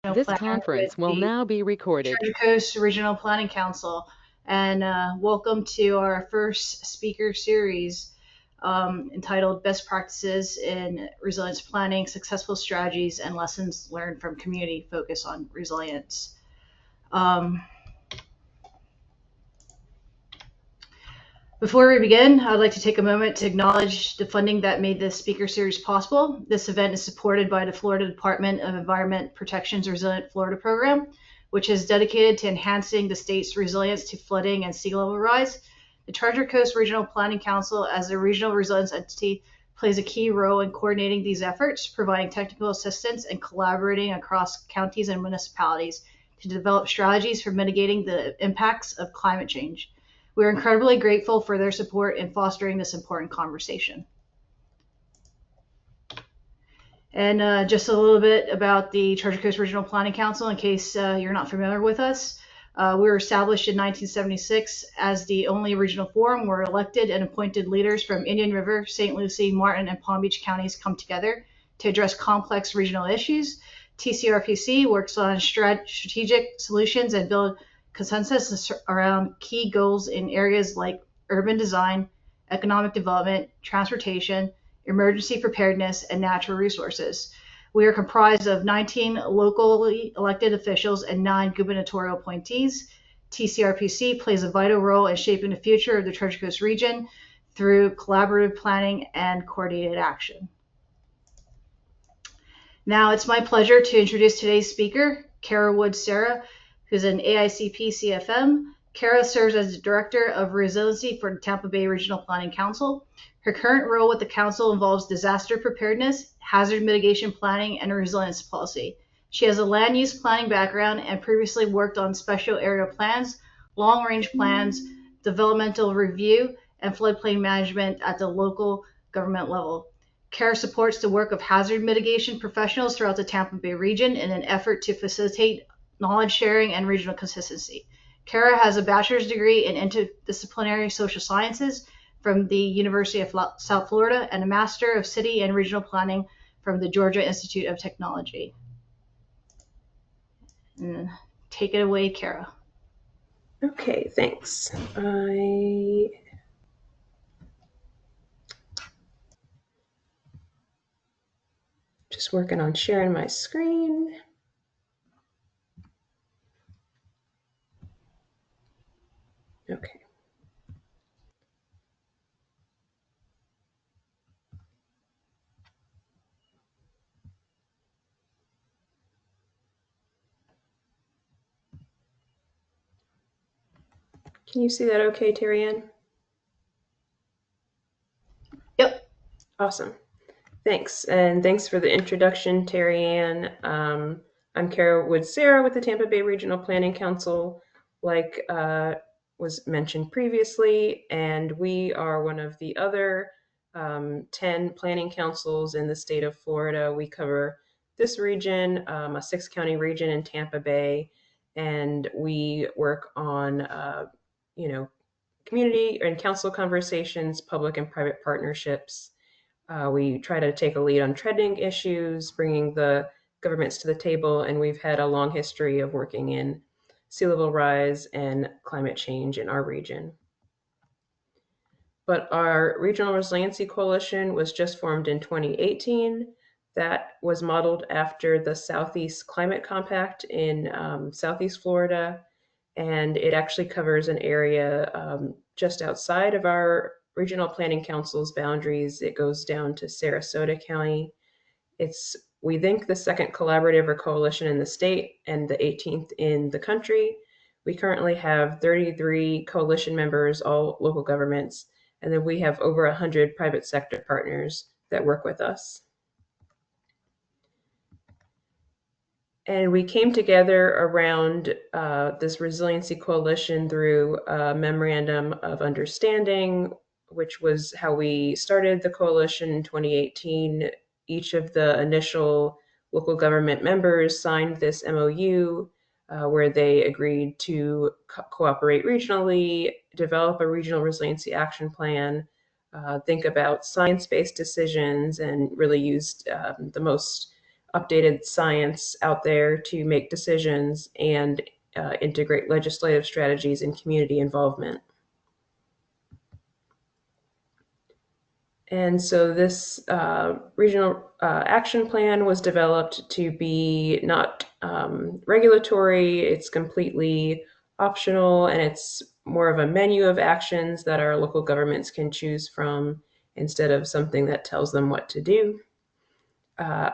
This Planner with conference will the now be recorded. Treasure Coast Regional Planning Council. And welcome to our first speaker series entitled Best Practices in Resilience Planning, Successful Strategies, and Lessons Learned from Community Focus on Resilience. Um, Before we begin, I'd like to take a moment to acknowledge the funding that made this speaker series possible. This event is supported by the Florida Department of Environment Protection's Resilient Florida program, which is dedicated to enhancing the state's resilience to flooding and sea level rise. The Treasure Coast Regional Planning Council, as a regional resilience entity, plays a key role in coordinating these efforts, providing technical assistance and collaborating across counties and municipalities to develop strategies for mitigating the impacts of climate change. We are incredibly grateful for their support in fostering this important conversation. And just a little bit about the Treasure Coast Regional Planning Council in case you're not familiar with us. We were established in 1976 as the only regional forum where elected and appointed leaders from Indian River, St. Lucie, Martin, and Palm Beach counties come together to address complex regional issues. TCRPC works on strategic solutions and build consensus around key goals in areas like urban design, economic development, transportation, emergency preparedness, and natural resources. We are comprised of 19 locally elected officials and 9 gubernatorial appointees. TCRPC plays a vital role in shaping the future of the Treasure Coast region through collaborative planning and coordinated action. Now it's my pleasure to introduce today's speaker, Cara Woods Serra, who's an AICP CFM. Cara serves as the Director of Resiliency for the Tampa Bay Regional Planning Council. Her current role with the Council involves disaster preparedness, hazard mitigation planning, and resilience policy. She has a land use planning background and previously worked on special area plans, long range plans, developmental review, and floodplain management at the local government level. CARE supports the work of hazard mitigation professionals throughout the Tampa Bay region in an effort to facilitate knowledge sharing and regional consistency. Cara has a bachelor's degree in interdisciplinary social sciences from the University of South Florida and a master of city and regional planning from the Georgia Institute of Technology. And take it away, Cara. Okay, thanks. I just working on sharing my screen. Okay. Can you see that okay, Terry Ann? Yep. Awesome. Thanks. And thanks for the introduction, Terry Ann. I'm Cara Woods Serra with the Tampa Bay Regional Planning Council, like was mentioned previously, and we are one of the other 10 planning councils in the state of Florida. We cover this region, a 6-county region in Tampa Bay, and we work on, community and council conversations, public and private partnerships. We try to take a lead on trending issues, bringing the governments to the table, and we've had a long history of working in sea level rise and climate change in our region. But our Regional Resiliency Coalition was just formed in 2018. That was modeled after the Southeast Climate Compact in Southeast Florida, and it actually covers an area just outside of our Regional Planning Council's boundaries. It goes down to Sarasota County. It's, we think, the second collaborative or coalition in the state and the 18th in the country. We currently have 33 coalition members, all local governments, and then we have over 100 private sector partners that work with us. And we came together around this resiliency coalition through a memorandum of understanding, which was how we started the coalition in 2018. Each of the initial local government members signed this MOU where they agreed to cooperate regionally, develop a regional resiliency action plan, think about science-based decisions, and really used the most updated science out there to make decisions and integrate legislative strategies and community involvement. And so this regional action plan was developed to be not regulatory, it's completely optional, and it's more of a menu of actions that our local governments can choose from instead of something that tells them what to do.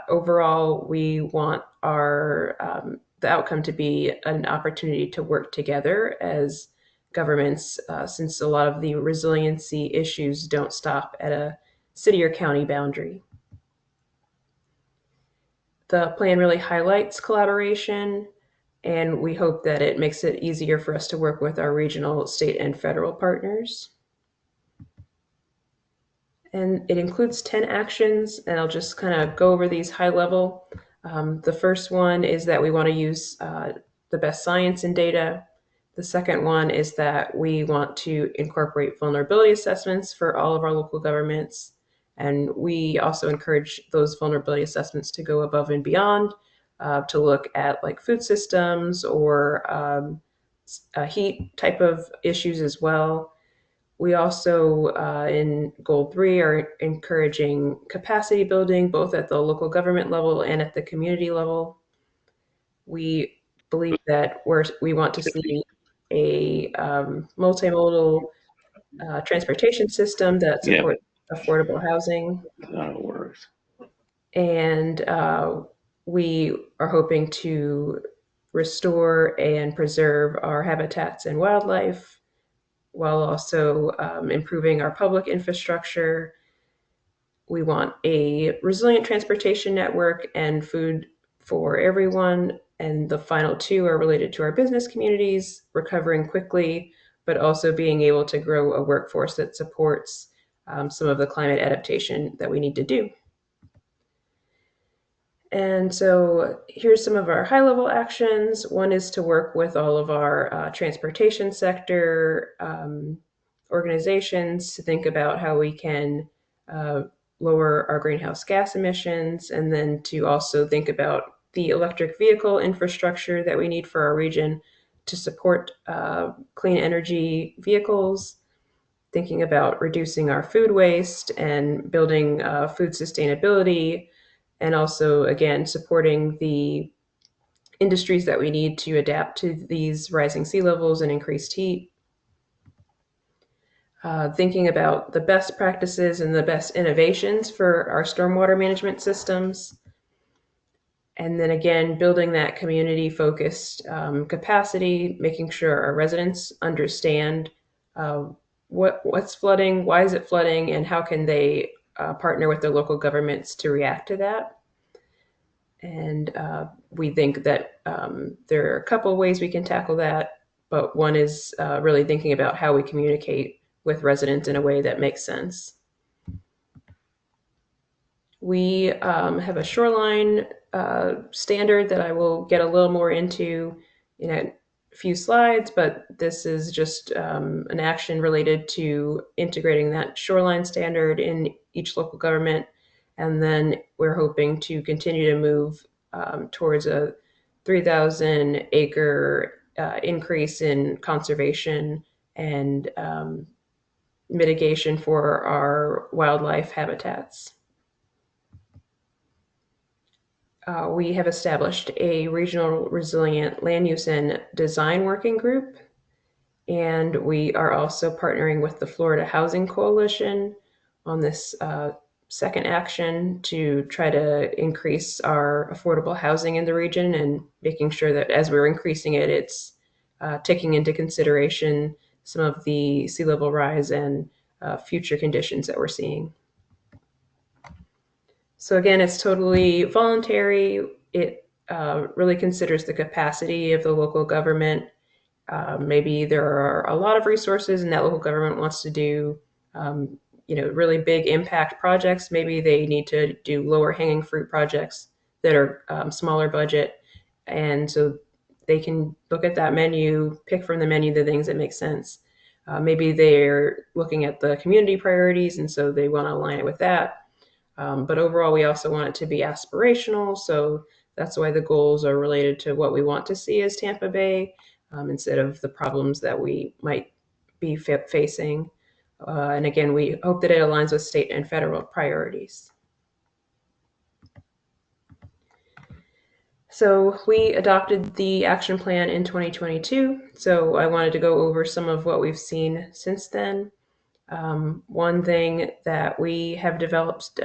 Overall, we want the outcome to be an opportunity to work together as governments, since a lot of the resiliency issues don't stop at a city or county boundary. The plan really highlights collaboration, and we hope that it makes it easier for us to work with our regional, state, and federal partners. And it includes 10 actions, and I'll just kind of go over these high level. The first one is that we want to use the best science and data. The second one is that we want to incorporate vulnerability assessments for all of our local governments. And we also encourage those vulnerability assessments to go above and beyond to look at like food systems or heat type of issues as well. We also, in Goal 3, are encouraging capacity building both at the local government level and at the community level. We believe that we want to see a multimodal transportation system that supports affordable housing. That works. And we are hoping to restore and preserve our habitats and wildlife while also improving our public infrastructure. We want a resilient transportation network and food for everyone. And the final two are related to our business communities, recovering quickly, but also being able to grow a workforce that supports some of the climate adaptation that we need to do. And so here's some of our high-level actions. One is to work with all of our transportation sector organizations to think about how we can lower our greenhouse gas emissions, and then to also think about the electric vehicle infrastructure that we need for our region to support clean energy vehicles, thinking about reducing our food waste and building food sustainability, and also, again, supporting the industries that we need to adapt to these rising sea levels and increased heat. Thinking about the best practices and the best innovations for our stormwater management systems. And then again, building that community-focused capacity, making sure our residents understand what's flooding, why is it flooding, and how can they partner with their local governments to react to that. And we think that there are a couple ways we can tackle that, but one is really thinking about how we communicate with residents in a way that makes sense. We have a shoreline standard that I will get a little more into in a few slides, but this is just an action related to integrating that shoreline standard in each local government. And then we're hoping to continue to move towards a 3,000 acre increase in conservation and mitigation for our wildlife habitats. We have established a regional resilient land use and design working group, and we are also partnering with the Florida Housing Coalition on this second action to try to increase our affordable housing in the region, and making sure that as we're increasing it, it's taking into consideration some of the sea level rise and future conditions that we're seeing. So again, it's totally voluntary. It really considers the capacity of the local government. Maybe there are a lot of resources and that local government wants to do really big impact projects. Maybe they need to do lower hanging fruit projects that are smaller budget. And so they can look at that menu, pick from the menu the things that make sense. Maybe they're looking at the community priorities, and so they want to align it with that. But overall, we also want it to be aspirational. So that's why the goals are related to what we want to see as Tampa Bay, instead of the problems that we might be facing. And again, we hope that it aligns with state and federal priorities. So we adopted the action plan in 2022. So I wanted to go over some of what we've seen since then. One thing that we have developed,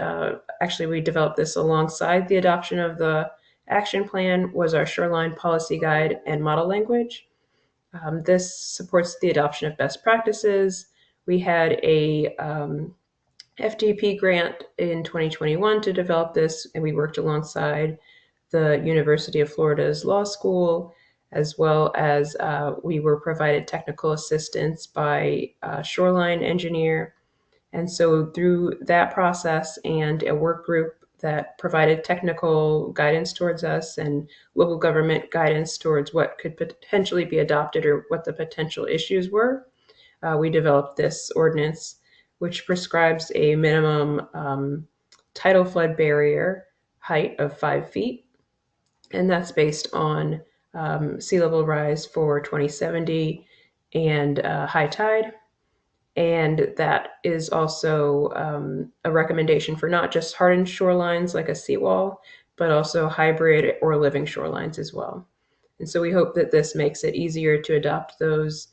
actually, we developed this alongside the adoption of the action plan, was our shoreline policy guide and model language. This supports the adoption of best practices. We had a FDP grant in 2021 to develop this, and we worked alongside the University of Florida's law school, as well as we were provided technical assistance by a shoreline engineer. And so through that process and a work group that provided technical guidance towards us and local government guidance towards what could potentially be adopted or what the potential issues were, we developed this ordinance, which prescribes a minimum tidal flood barrier height of 5 feet. And that's based on sea level rise for 2070 and high tide. And that is also a recommendation for not just hardened shorelines like a seawall, but also hybrid or living shorelines as well. And so we hope that this makes it easier to adopt those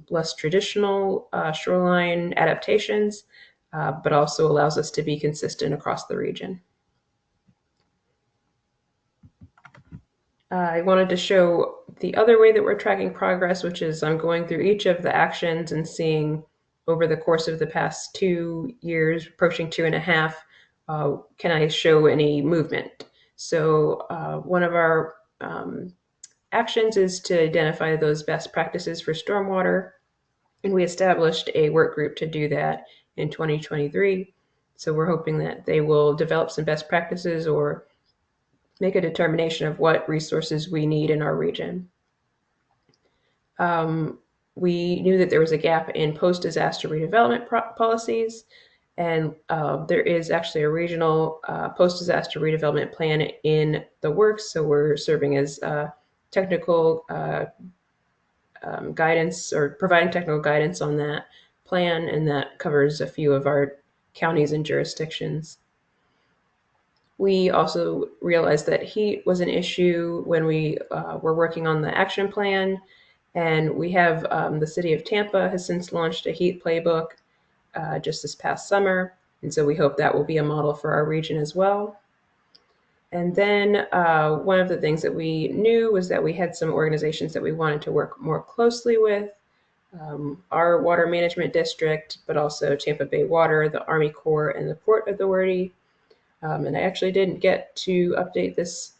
less traditional shoreline adaptations, but also allows us to be consistent across the region. I wanted to show the other way that we're tracking progress, which is I'm going through each of the actions and seeing over the course of the past 2 years, approaching 2.5, can I show any movement? So one of our actions is to identify those best practices for stormwater, and we established a work group to do that in 2023. So we're hoping that they will develop some best practices or make a determination of what resources we need in our region. We knew that there was a gap in post-disaster redevelopment policies, and there is actually a regional post-disaster redevelopment plan in the works. So we're serving as technical guidance or providing technical guidance on that plan, and that covers a few of our counties and jurisdictions. We also realized that heat was an issue when we were working on the action plan, and we have the city of Tampa has since launched a heat playbook just this past summer, and so we hope that will be a model for our region as well. And then one of the things that we knew was that we had some organizations that we wanted to work more closely with. Our water management district, but also Tampa Bay Water, the Army Corps, and the Port Authority. And I actually didn't get to update this,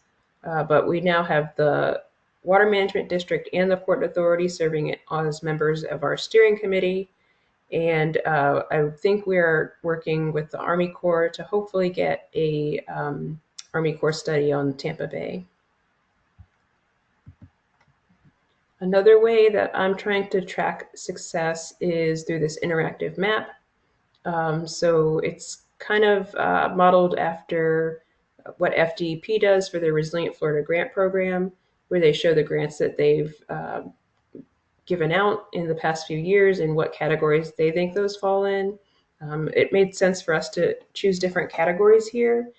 but we now have the Water Management District and the Port Authority serving as members of our steering committee. And I think we're working with the Army Corps to hopefully get a Army Corps study on Tampa Bay. Another way that I'm trying to track success is through this interactive map. So it's kind of modeled after what FDP does for their Resilient Florida Grant Program, where they show the grants that they've given out in the past few years and what categories they think those fall in. It made sense for us to choose different categories here,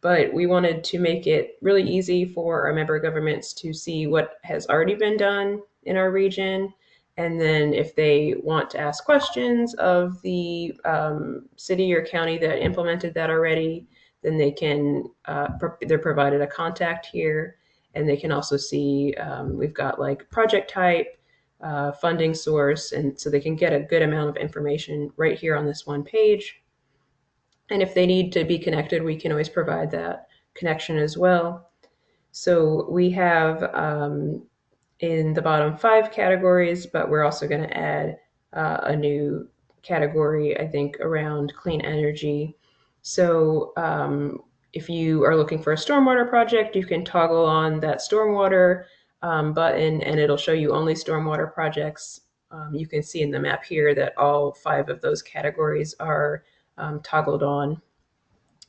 but we wanted to make it really easy for our member governments to see what has already been done in our region. And then if they want to ask questions of the city or county that implemented that already, then they can, they're provided a contact here, and they can also see, we've got like project type, funding source, and so they can get a good amount of information right here on this one page. And if they need to be connected, we can always provide that connection as well. So we have in the bottom 5 categories, but we're also going to add a new category, I think, around clean energy. So if you are looking for a stormwater project, you can toggle on that stormwater button, and it'll show you only stormwater projects. You can see in the map here that all 5 of those categories are toggled on.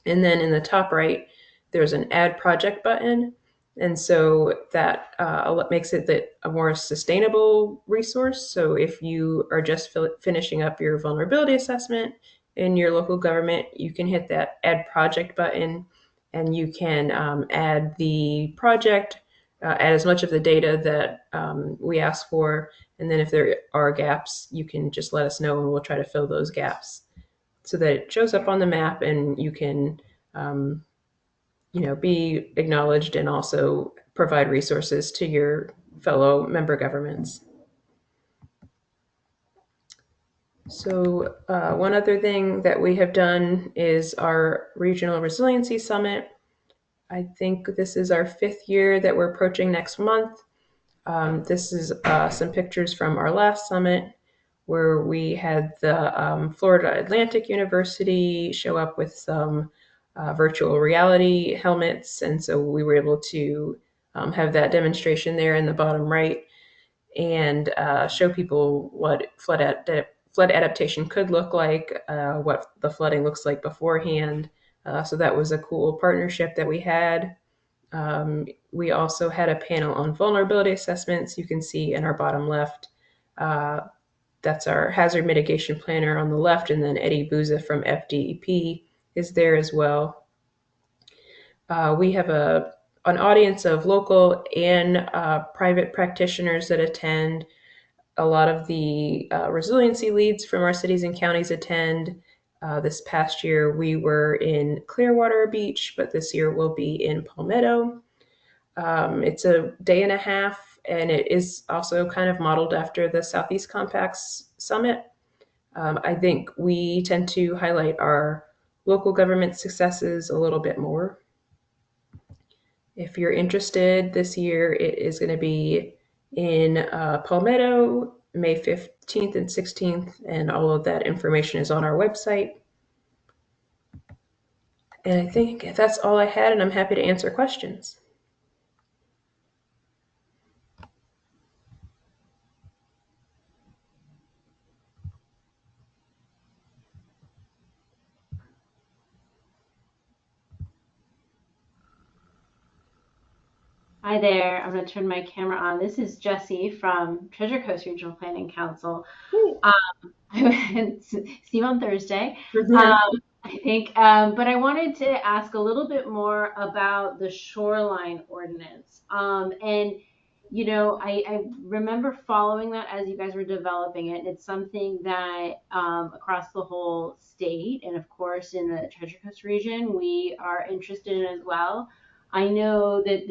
And then in the top right, there's an add project button. And so that makes it that a more sustainable resource. So if you are just finishing up your vulnerability assessment in your local government, you can hit that add project button and you can add the project, add as much of the data that we ask for. And then if there are gaps, you can just let us know and we'll try to fill those gaps so that it shows up on the map and you can um, be acknowledged and also provide resources to your fellow member governments. So one other thing that we have done is our Regional Resiliency Summit. I think this is our 5th year that we're approaching next month. This is some pictures from our last summit where we had the Florida Atlantic University show up with some virtual reality helmets. And so we were able to have that demonstration there in the bottom right and show people what flood adaptation could look like, what the flooding looks like beforehand. So that was a cool partnership that we had. We also had a panel on vulnerability assessments. You can see in our bottom left, that's our hazard mitigation planner on the left, and then Eddie Bouza from FDEP is there as well. We have an audience of local and private practitioners that attend. A lot of the resiliency leads from our cities and counties attend. This past year, we were in Clearwater Beach, but this year we'll be in Palmetto. It's a day and a half, and it is also kind of modeled after the Southeast Compact's summit. I think we tend to highlight our local government successes a little bit more. If you're interested, this year it is going to be in Palmetto, May 15th and 16th, and all of that information is on our website. And I think that's all I had, and I'm happy to answer questions. Hi there. I'm going to turn my camera on. This is Jessie from Treasure Coast Regional Planning Council. I went see you on Thursday, I think, but I wanted to ask a little bit more about the shoreline ordinance. And I remember following that as you guys were developing it, and it's something that across the whole state, and of course in the Treasure Coast region, we are interested in as well. I know that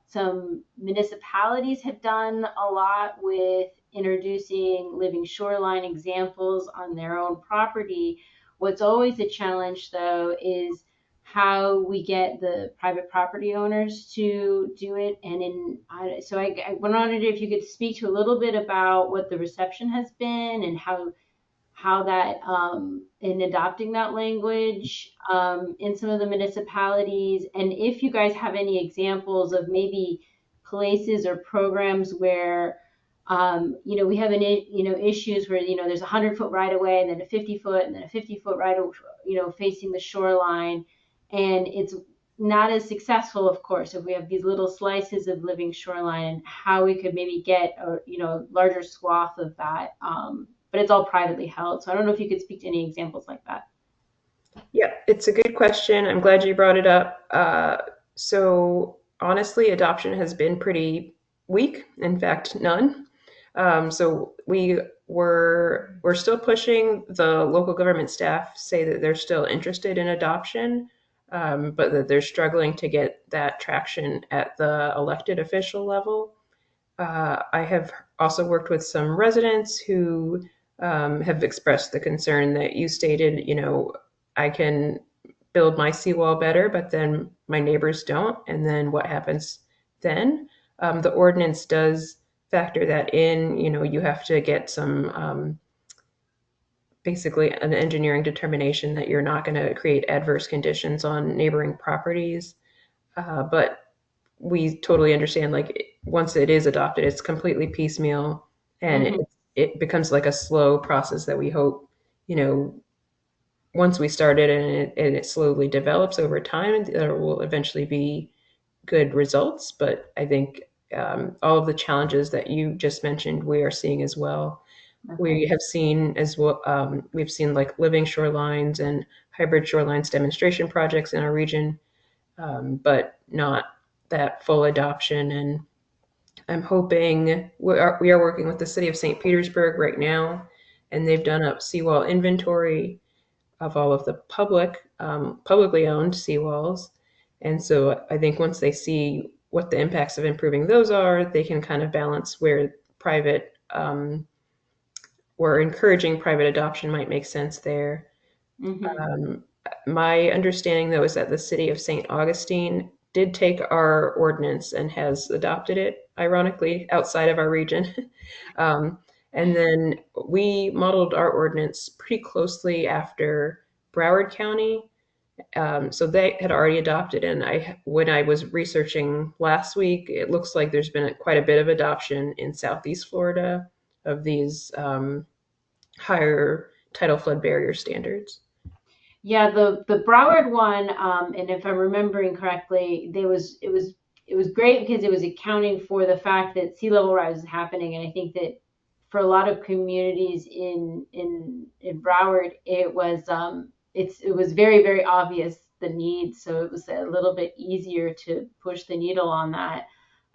some municipalities have done a lot with introducing living shoreline examples on their own property. What's always a challenge, though, is how we get the private property owners to do it. And I wondered if you could speak to a little bit about what the reception has been and how that in adopting that language in some of the municipalities, and if you guys have any examples of maybe places or programs where we have issues where there's a 100-foot right of way and then a 50-foot and then a 50-foot right of facing the shoreline, and it's not as successful, of course, if we have these little slices of living shoreline, and how we could maybe get a larger swath of that. But it's all privately held. So I don't know if you could speak to any examples like that. Yeah, it's a good question. I'm glad you brought it up. So honestly, adoption has been pretty weak. In fact, none. So we're still pushing. The local government staff say that they're still interested in adoption, but that they're struggling to get that traction at the elected official level. I have also worked with some residents who have expressed the concern that you stated. I can build my seawall better, but then my neighbors don't. And then what happens then? The ordinance does factor that in. You have to get some basically an engineering determination that you're not going to create adverse conditions on neighboring properties. But we totally understand, like, once it is adopted, it's completely piecemeal and Mm-hmm. it becomes like a slow process that we hope, you know, once we start it and it slowly develops over time, there will eventually be good results. But I think all of the challenges that you just mentioned, we are seeing as well. Okay. We have seen as well, we've seen like living shorelines and hybrid shorelines demonstration projects in our region, but not that full adoption. And I'm hoping we are working with the city of St. Petersburg right now, and they've done a seawall inventory of all of the publicly owned seawalls. And so I think once they see what the impacts of improving those are, they can kind of balance where private or encouraging private adoption might make sense there. Hmm. Um, my understanding, though, is that the city of St. Augustine did take our ordinance and has adopted it, ironically, outside of our region. um, and then we modeled our ordinance pretty closely after Broward County. So they had already adopted, and when I was researching last week, it looks like there's been quite a bit of adoption in Southeast Florida of these higher tidal flood barrier standards. Yeah, the Broward one, and if I'm remembering correctly, it was great because it was accounting for the fact that sea level rise is happening, and I think that for a lot of communities in Broward, it was very obvious the need, so it was a little bit easier to push the needle on that.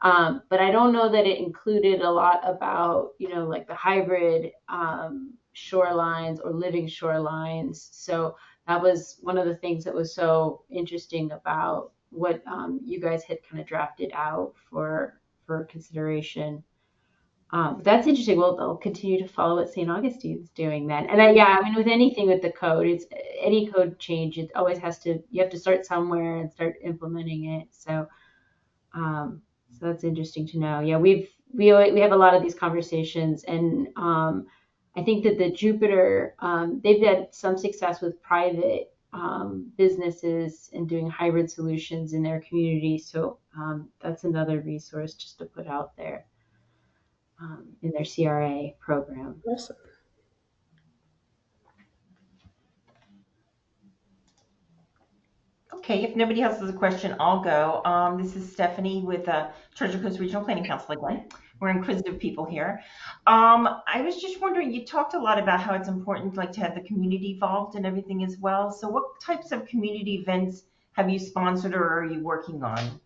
But I don't know that it included a lot about, like the hybrid shorelines or living shorelines. So that was one of the things that was so interesting about what you guys had kind of drafted out for consideration. But that's interesting. Well, they'll continue to follow what St. Augustine's doing then. And yeah, I mean, with anything with the code, it's any code change. It always you have to start somewhere and start implementing it. So that's interesting to know. Yeah, we have a lot of these conversations, and I think that the Jupiter, they've had some success with private businesses and doing hybrid solutions in their community. So that's another resource just to put out there in their CRA program. Awesome. Okay, if nobody else has a question, I'll go. This is Stephanie with Treasure Coast Regional Planning Council again. We're inquisitive people here. I was just wondering, you talked a lot about how it's important like to have the community involved and everything as well. So what types of community events have you sponsored or are you working on?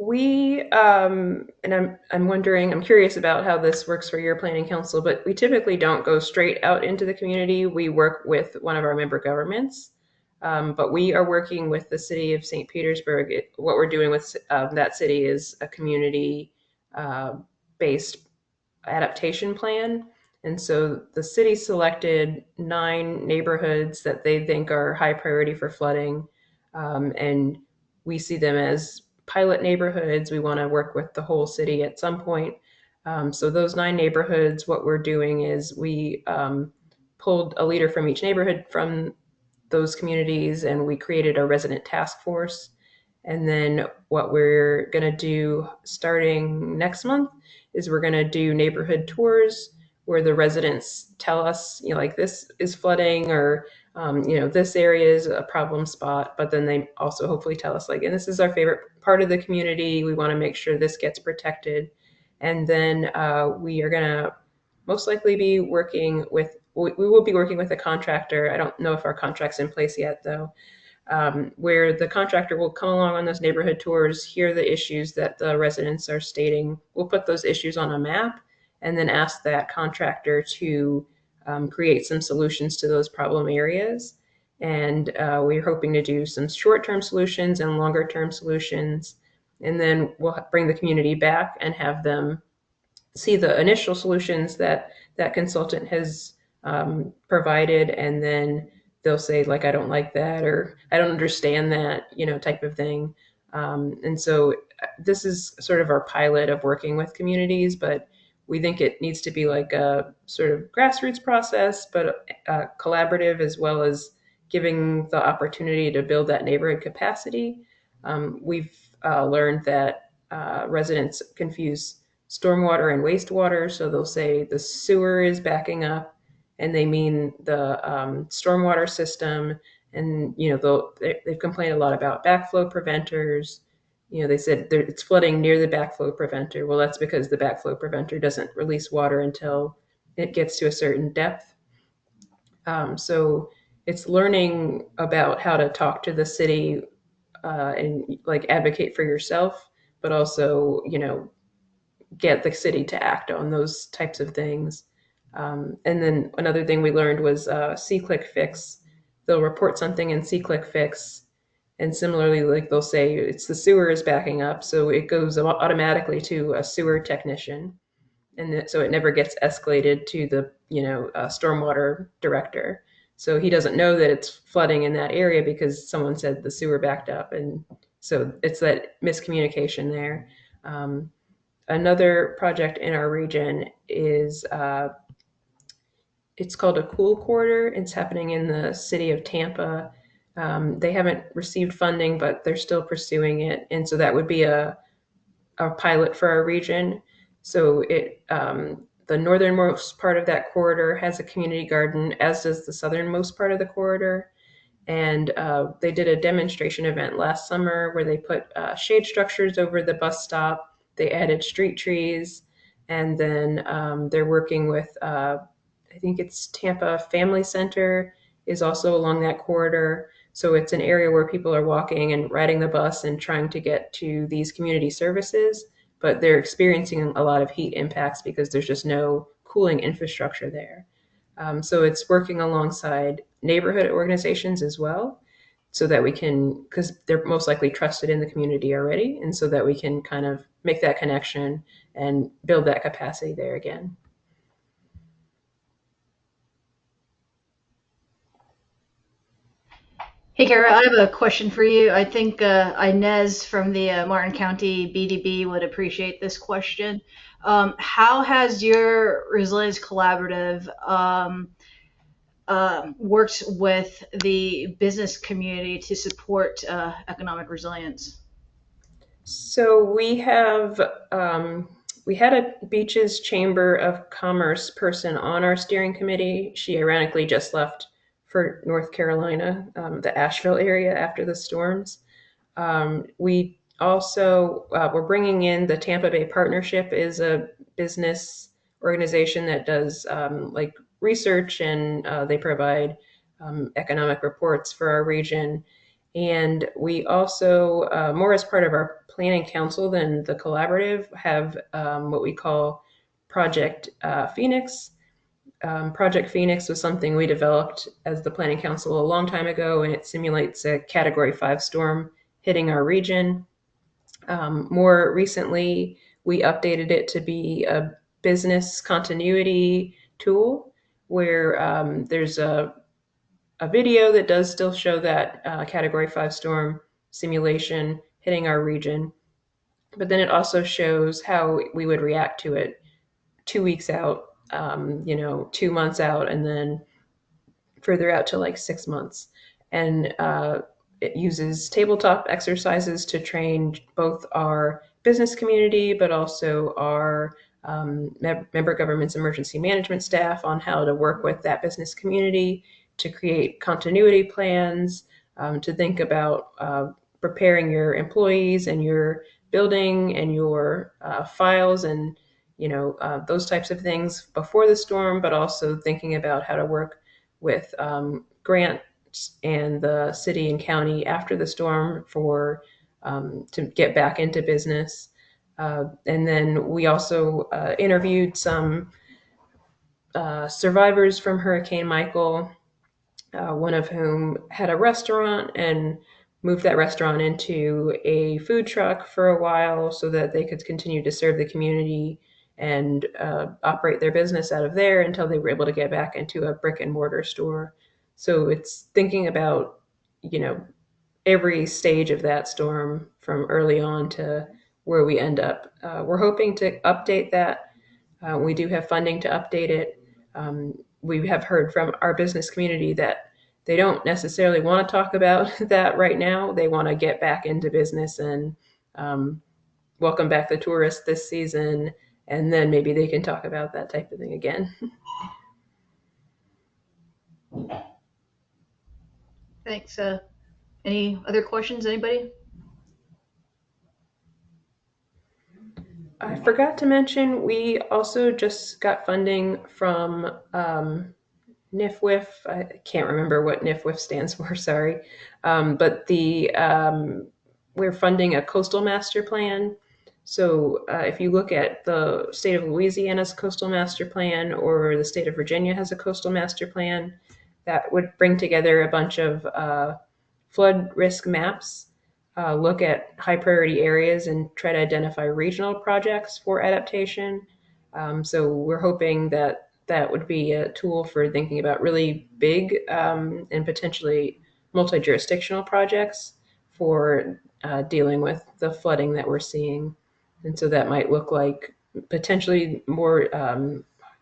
And I'm wondering, I'm curious about how this works for your planning council, but we typically don't go straight out into the community. We work with one of our member governments, but we are working with the city of St. Petersburg. What we're doing with that city is a community based adaptation plan. And so the city selected 9 neighborhoods that they think are high priority for flooding. And we see them as pilot neighborhoods. We want to work with the whole city at some point. So those 9 neighborhoods, what we're doing is we pulled a leader from each neighborhood from those communities and we created a resident task force. And then what we're going to do starting next month is we're going to do neighborhood tours where the residents tell us, like this is flooding or, this area is a problem spot. But then they also hopefully tell us like, and this is our favorite part of the community. We want to make sure this gets protected. And then we are going to most likely be working with, we will be working with a contractor. I don't know if our contract's in place yet though, where the contractor will come along on those neighborhood tours, hear the issues that the residents are stating. We'll put those issues on a map and then ask that contractor to create some solutions to those problem areas. And we're hoping to do some short term solutions and longer term solutions. And then we'll bring the community back and have them see the initial solutions that that consultant has provided, and then they'll say like, I don't like that, or I don't understand that, type of thing. And so this is sort of our pilot of working with communities, but we think it needs to be like a sort of grassroots process, but collaborative, as well as giving the opportunity to build that neighborhood capacity. We've learned that residents confuse stormwater and wastewater. So they'll say the sewer is backing up and they mean the stormwater system. And they've complained a lot about backflow preventers. They said it's flooding near the backflow preventer. Well, that's because the backflow preventer doesn't release water until it gets to a certain depth. So it's learning about how to talk to the city and like advocate for yourself, but also get the city to act on those types of things. And then another thing we learned was see-click fix. They'll report something in see-click fix, and similarly, like they'll say it's the sewer is backing up, so it goes automatically to a sewer technician, and so it never gets escalated to the stormwater director. So he doesn't know that it's flooding in that area because someone said the sewer backed up, and so it's that miscommunication there. Another project in our region is it's called a cool quarter. It's happening in the city of Tampa. They haven't received funding, but they're still pursuing it, and so that would be a pilot for our region. So the northernmost part of that corridor has a community garden, as does the southernmost part of the corridor. And they did a demonstration event last summer where they put shade structures over the bus stop. They added street trees, and then they're working with I think it's Tampa Family Center is also along that corridor. So it's an area where people are walking and riding the bus and trying to get to these community services, but they're experiencing a lot of heat impacts because there's just no cooling infrastructure there. So it's working alongside neighborhood organizations as well, so that we can, because they're most likely trusted in the community already, and so that we can kind of make that connection and build that capacity there again. Hey, Kara, I have a question for you. I think Inez from the Martin County BDB would appreciate this question. How has your Resilience Collaborative worked with the business community to support economic resilience? So we had a Beaches Chamber of Commerce person on our steering committee. She ironically just left for North Carolina, the Asheville area after the storms. We also we're bringing in the Tampa Bay Partnership is a business organization that does like research, and they provide economic reports for our region. And we also, more as part of our planning council than the collaborative, have what we call Project Phoenix. Project Phoenix was something we developed as the planning council a long time ago, and it simulates a Category 5 storm hitting our region. More recently, we updated it to be a business continuity tool where there's a video that does still show that Category 5 storm simulation hitting our region, but then it also shows how we would react to it 2 weeks out, 2 months out, and then further out to like 6 months. And it uses tabletop exercises to train both our business community, but also our member government's emergency management staff on how to work with that business community to create continuity plans, to think about preparing your employees and your building and your files and those types of things before the storm, but also thinking about how to work with grants and the city and county after the storm for to get back into business. And then we also interviewed some survivors from Hurricane Michael, one of whom had a restaurant and moved that restaurant into a food truck for a while so that they could continue to serve the community and operate their business out of there until they were able to get back into a brick and mortar store. So it's thinking about, every stage of that storm from early on to where we end up. We're hoping to update that. We do have funding to update it. We have heard from our business community that they don't necessarily want to talk about that right now. They want to get back into business and welcome back the tourists this season, and then maybe they can talk about that type of thing again. Thanks. Any other questions, anybody? I forgot to mention, we also just got funding from NIFWIF. I can't remember what NIFWIF stands for, sorry. But we're funding a coastal master plan. So if you look at the state of Louisiana's coastal master plan, or the state of Virginia has a coastal master plan, that would bring together a bunch of flood risk maps, look at high priority areas, and try to identify regional projects for adaptation. So we're hoping that that would be a tool for thinking about really big and potentially multi-jurisdictional projects for dealing with the flooding that we're seeing. And so that might look like potentially more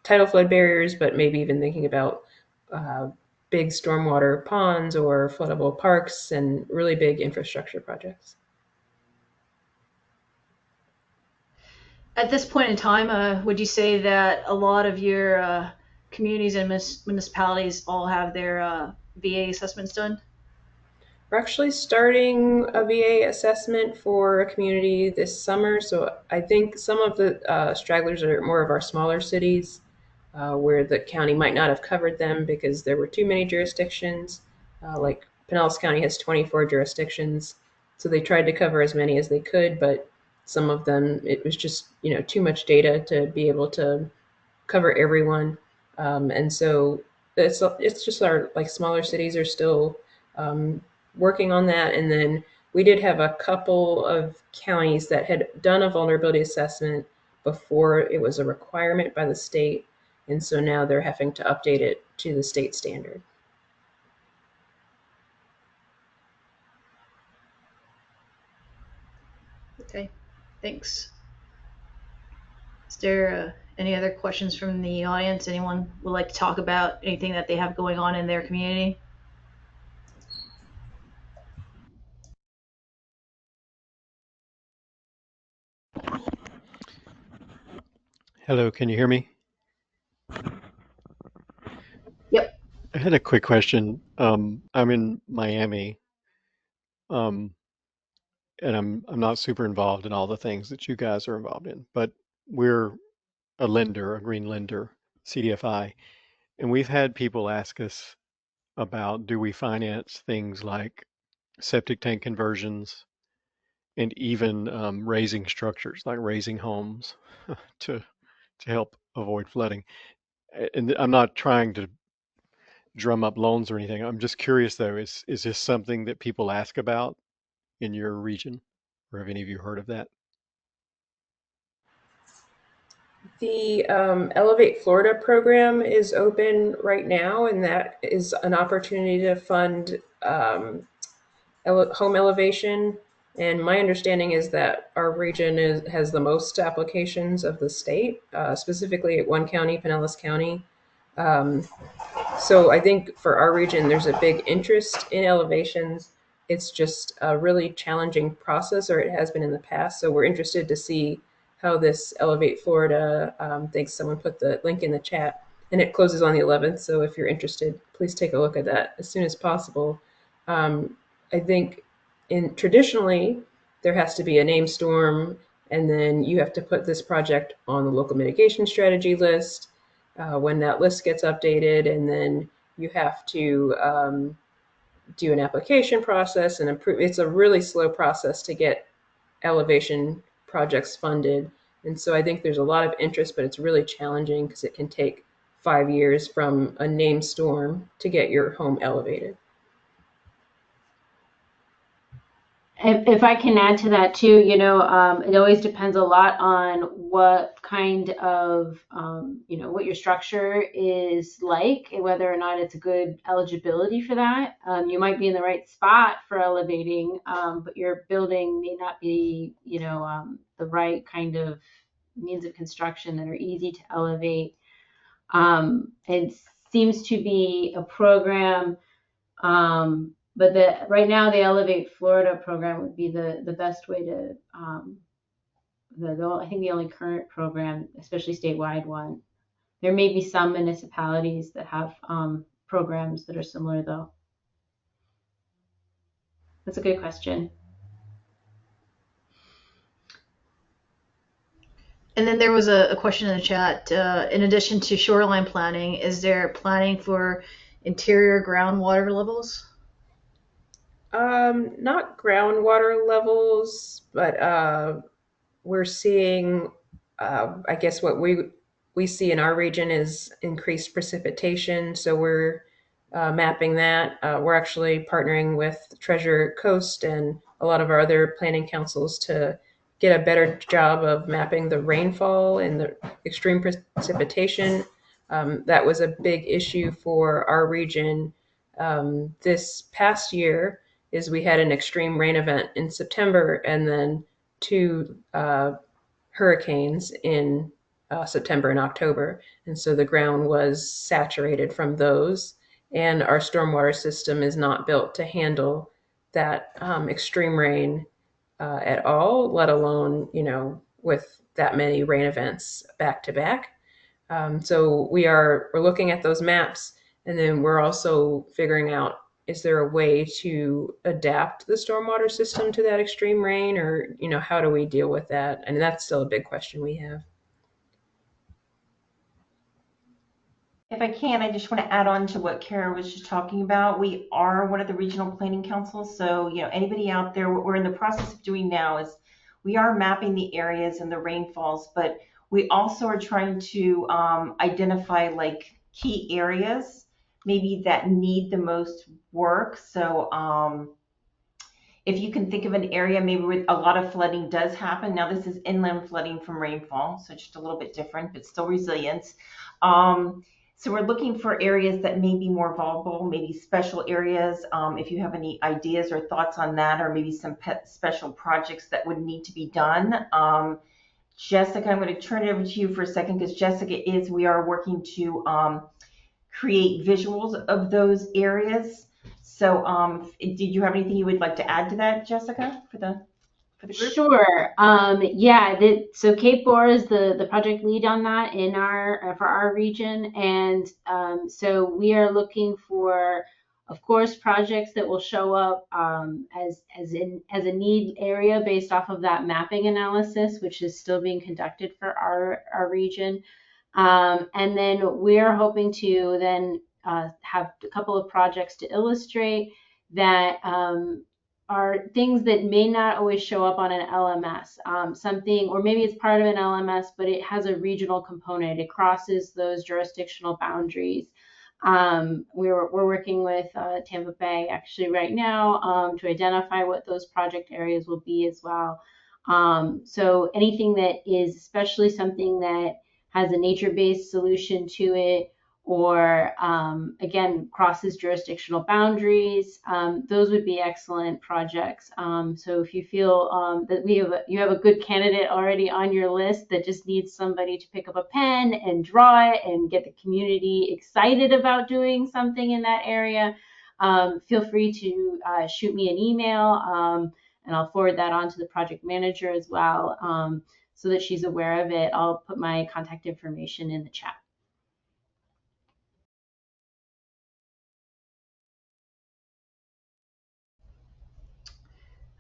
tidal flood barriers, but maybe even thinking about uh, big stormwater ponds or floodable parks and really big infrastructure projects. At this point in time, would you say that a lot of your communities and municipalities all have their VA assessments done? We're actually starting a VA assessment for a community this summer. So I think some of the stragglers are more of our smaller cities where the county might not have covered them because there were too many jurisdictions. Like Pinellas County has 24 jurisdictions. So they tried to cover as many as they could, but some of them, it was just, too much data to be able to cover everyone. And so it's just our like smaller cities are still um, working on that. And then we did have a couple of counties that had done a vulnerability assessment before it was a requirement by the state. And so now they're having to update it to the state standard. Okay, thanks. Is there any other questions from the audience? Anyone would like to talk about anything that they have going on in their community? Hello, can you hear me? Yep. I had a quick question. I'm in Miami, um, and I'm not super involved in all the things that you guys are involved in, but we're a lender, a green lender, CDFI, and we've had people ask us about do we finance things like septic tank conversions and even raising structures, like raising homes to to help avoid flooding. And I'm not trying to drum up loans or anything. I'm just curious though, is this something that people ask about in your region? Or have any of you heard of that? The Elevate Florida program is open right now, and that is an opportunity to fund home elevation. And my understanding is that our region has the most applications of the state, specifically at one county, Pinellas County. Um, so I think for our region, there's a big interest in elevations. It's just a really challenging process, or it has been in the past. So we're interested to see how this Elevate Florida. Thanks, someone put the link in the chat, and it closes on the 11th. So if you're interested, please take a look at that as soon as possible. Um, I think in traditionally there has to be a name storm, and then you have to put this project on the local mitigation strategy list when that list gets updated, and then you have to do an application process and approve. It's a really slow process to get elevation projects funded, and so I think there's a lot of interest, but it's really challenging because it can take 5 years from a named storm to get your home elevated. If I can add to that too, it always depends a lot on what kind of, what your structure is like, and whether or not it's a good eligibility for that. You might be in the right spot for elevating, but your building may not be, the right kind of means of construction that are easy to elevate. It seems to be a program but right now the Elevate Florida program would be the best way to I think the only current program, especially statewide one. There may be some municipalities that have programs that are similar, though. That's a good question. And then there was a question in the chat. In addition to shoreline planning, is there planning for interior groundwater levels? Not groundwater levels, but we're seeing, I guess what we see in our region is increased precipitation. So we're mapping that. We're actually partnering with Treasure Coast and a lot of our other planning councils to get a better job of mapping the rainfall and the extreme precipitation. That was a big issue for our region this past year. Is we had an extreme rain event in September and then two hurricanes in September and October. And so the ground was saturated from those. And our stormwater system is not built to handle that extreme rain at all, let alone, with that many rain events back to back. So we're looking at those maps, and then we're also figuring out, is there a way to adapt the stormwater system to that extreme rain, or how do we deal with that? And that's still a big question we have. If I can, I just want to add on to what Cara was just talking about. We are one of the regional planning councils, so anybody out there, what we're in the process of doing now is we are mapping the areas and the rainfalls, but we also are trying to identify like key areas maybe that need the most work. So if you can think of an area maybe where a lot of flooding does happen. Now this is inland flooding from rainfall, so just a little bit different, but still resilience. So we're looking for areas that may be more vulnerable, maybe special areas. If you have any ideas or thoughts on that, or maybe some special projects that would need to be done. Jessica, I'm going to turn it over to you for a second, because Jessica we are working to create visuals of those areas. So did you have anything you would like to add to that, Jessica, for the group? Sure. Yeah. So Kate Bohr is the project lead on that for our region, and so we are looking for, of course, projects that will show up as a need area based off of that mapping analysis, which is still being conducted for our region. And then we're hoping to then have a couple of projects to illustrate that are things that may not always show up on an LMS. Something, or maybe it's part of an LMS, but it has a regional component. It crosses those jurisdictional boundaries. We're working with Tampa Bay actually right now to identify what those project areas will be as well. So anything that is especially something that has a nature-based solution to it, or again, crosses jurisdictional boundaries, those would be excellent projects. So if you feel that you have a good candidate already on your list that just needs somebody to pick up a pen and draw it and get the community excited about doing something in that area, feel free to shoot me an email, and I'll forward that on to the project manager as well, so that she's aware of it. I'll put my contact information in the chat.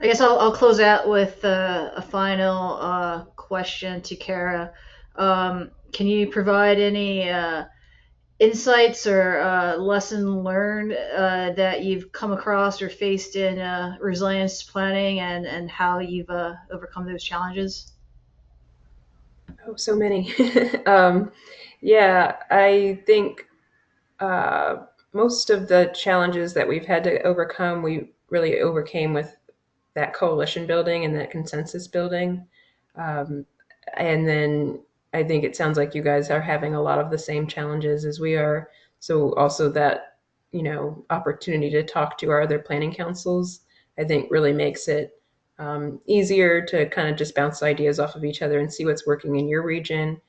I guess I'll close out with a final question to Cara. Can you provide any insights or lesson learned that you've come across or faced in resilience planning, and how you've overcome those challenges? Oh, so many. Yeah, I think most of the challenges that we've had to overcome, we really overcame with that coalition building and that consensus building. And then I think it sounds like you guys are having a lot of the same challenges as we are. So also that, opportunity to talk to our other planning councils, I think really makes it easier to kind of just bounce ideas off of each other and see what's working in your region.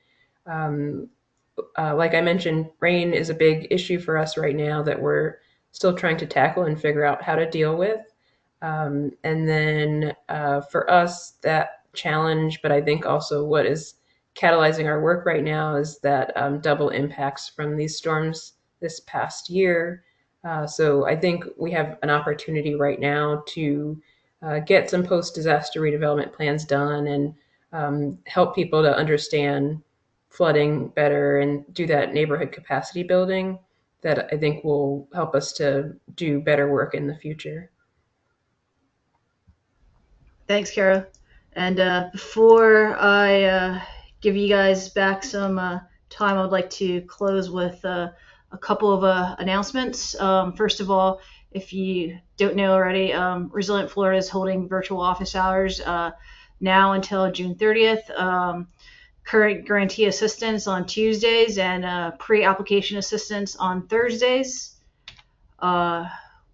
Like I mentioned, rain is a big issue for us right now that we're still trying to tackle and figure out how to deal with. And then for us, that challenge, but I think also what is catalyzing our work right now is that double impacts from these storms this past year. So I think we have an opportunity right now to get some post-disaster redevelopment plans done and help people to understand flooding better and do that neighborhood capacity building that I think will help us to do better work in the future. Thanks, Kara. And before I give you guys back some time, I would like to close with a couple of announcements. First of all, if you don't know already, Resilient Florida is holding virtual office hours now until June 30th. Current grantee assistance on Tuesdays and pre-application assistance on Thursdays.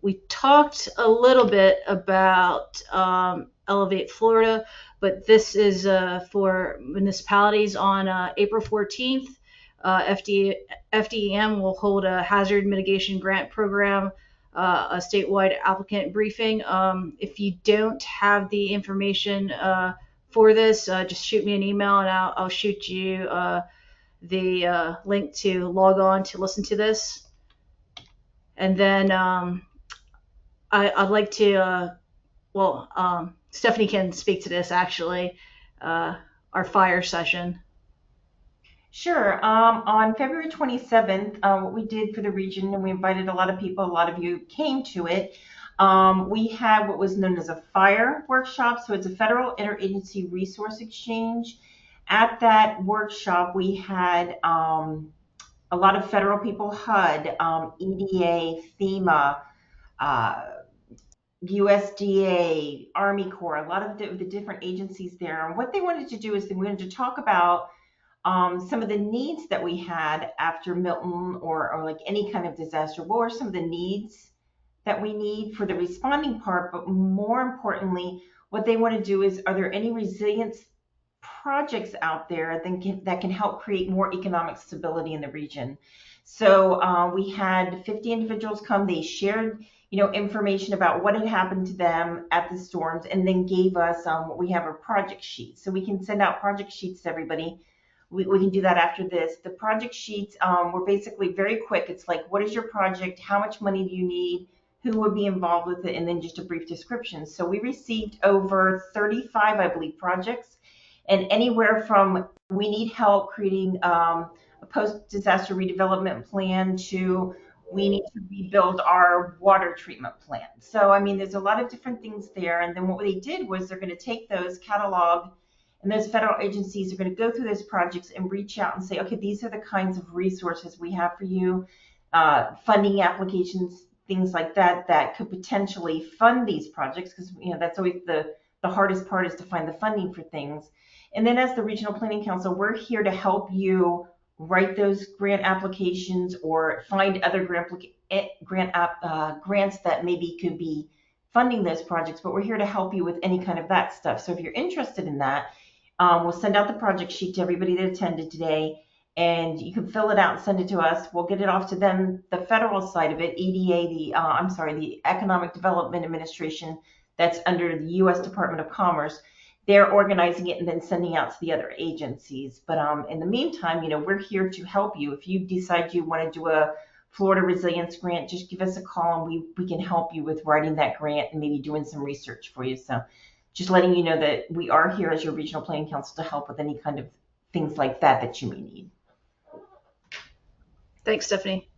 We talked a little bit about Elevate Florida, but this is for municipalities on April 14th. FDEM will hold a hazard mitigation grant program, a statewide applicant briefing. If you don't have the information for this, just shoot me an email and I'll shoot you the link to log on to listen to this. And then I'd like to, Stephanie can speak to this actually, our fire session. Sure. On February 27th, what we did for the region, and we invited a lot of people, a lot of you came to it. We had what was known as a fire workshop. So it's a federal interagency resource exchange. At that workshop, we had a lot of federal people, HUD, EDA, FEMA, USDA, Army Corps, a lot of the different agencies there. And what they wanted to do is they wanted to talk about some of the needs that we had after Milton or like any kind of disaster. What are some of the needs that we need for the responding part? But more importantly, what they want to do is, are there any resilience projects out there that can help create more economic stability in the region? So we had 50 individuals come. They shared, information about what had happened to them at the storms, and then gave us what we have a project sheet. So we can send out project sheets to everybody. We can do that after this. The project sheets were basically very quick. It's like, what is your project? How much money do you need? Who would be involved with it? And then just a brief description. So we received over 35, I believe, projects, and anywhere from we need help creating a post-disaster redevelopment plan to we need to rebuild our water treatment plant. So, I mean, there's a lot of different things there. And then what they did was they're going to take those catalog, and those federal agencies are going to go through those projects and reach out and say, okay, these are the kinds of resources we have for you, funding applications, things like that, that could potentially fund these projects, because that's always the hardest part, is to find the funding for things. And then as the Regional Planning Council, we're here to help you write those grant applications or find other grants that maybe could be funding those projects, but we're here to help you with any kind of that stuff. So if you're interested in that, we'll send out the project sheet to everybody that attended today, and you can fill it out and send it to us. We'll get it off to them, the federal side of it, EDA, the Economic Development Administration, that's under the U.S. Department of Commerce. They're organizing it and then sending out to the other agencies. But in the meantime, we're here to help you. If you decide you want to do a Florida Resilience Grant, just give us a call and we can help you with writing that grant and maybe doing some research for you. So just letting you know that we are here as your Regional Planning Council to help with any kind of things like that you may need. Thanks, Stephanie.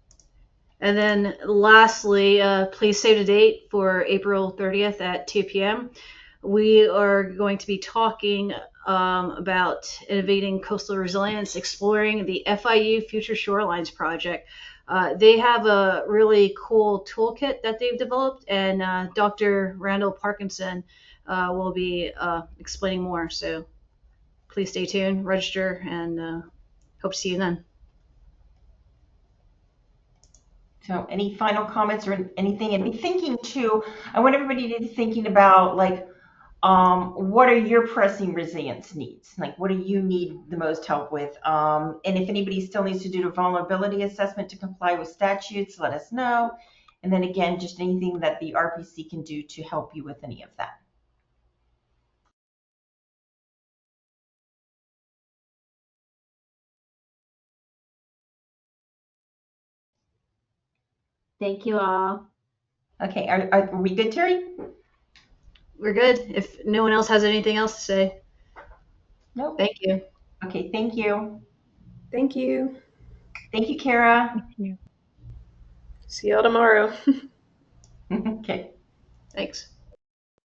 And then lastly, please save the date for April 30th at 2 p.m. We are going to be talking about innovating coastal resilience, exploring the FIU Future Shorelines project. They have a really cool toolkit that they've developed, and Dr. Randall Parkinson will be explaining more. So please stay tuned, register, and hope to see you then. So any final comments or anything? And be thinking too, I want everybody to be thinking about, like, what are your pressing resilience needs? Like, what do you need the most help with? And if anybody still needs to do a vulnerability assessment to comply with statutes, let us know. And then again, just anything that the RPC can do to help you with any of that. Thank you all. Okay, are we good, Terry? We're good. If no one else has anything else to say, Nope. thank you. Okay, thank you. Thank you. Thank you, Cara. See y'all tomorrow. Okay. Thanks.